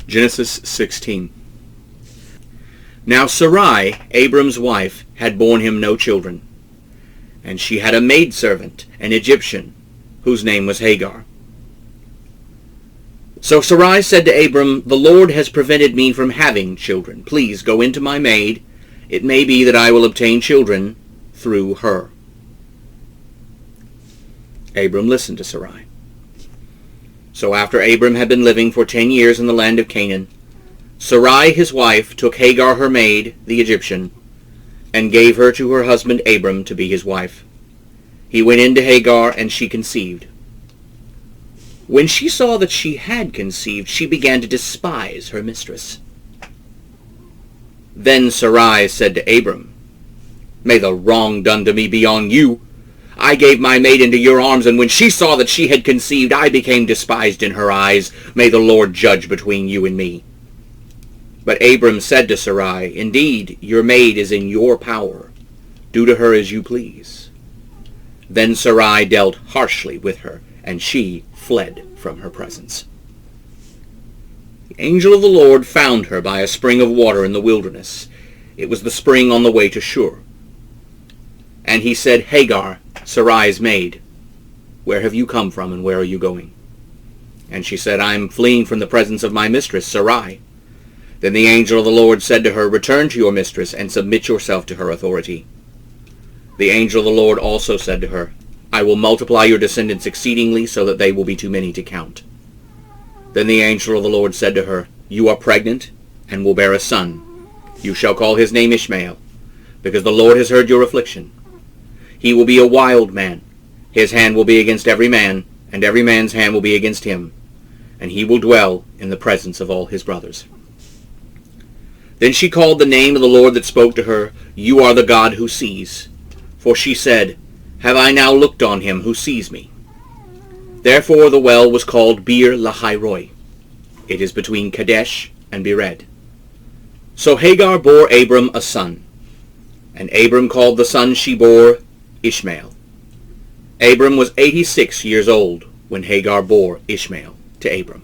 Genesis 16. Now Sarai, Abram's wife, had borne him no children, and she had a maidservant, an Egyptian, whose name was Hagar. So Sarai said to Abram, "The Lord has prevented me from having children. Please go into my maid. It may be that I will obtain children through her." Abram listened to Sarai. So after Abram had been living for 10 years in the land of Canaan, Sarai his wife took Hagar her maid, the Egyptian, and gave her to her husband Abram to be his wife. He went in to Hagar, and she conceived. When she saw that she had conceived, she began to despise her mistress. Then Sarai said to Abram, "May the wrong done to me be on you. I gave my maid into your arms, and when she saw that she had conceived, I became despised in her eyes. May the Lord judge between you and me." But Abram said to Sarai, "Indeed, your maid is in your power. Do to her as you please." Then Sarai dealt harshly with her, and she fled from her presence. The angel of the Lord found her by a spring of water in the wilderness. It was the spring on the way to Shur. And he said, "Hagar, Sarai's maid, where have you come from, and where are you going?" And she said, "I am fleeing from the presence of my mistress, Sarai." Then the angel of the Lord said to her, "Return to your mistress, and submit yourself to her authority." The angel of the Lord also said to her, "I will multiply your descendants exceedingly, so that they will be too many to count." Then the angel of the Lord said to her, "You are pregnant, and will bear a son. You shall call his name Ishmael, because the Lord has heard your affliction. He will be a wild man. His hand will be against every man, and every man's hand will be against him, and he will dwell in the presence of all his brothers." Then she called the name of the Lord that spoke to her, "You are the God who sees." For she said, "Have I now looked on him who sees me?" Therefore the well was called Beer Lahairoi. It is between Kadesh and Bered. So Hagar bore Abram a son, and Abram called the son she bore Ishmael. Abram was 86 years old when Hagar bore Ishmael to Abram.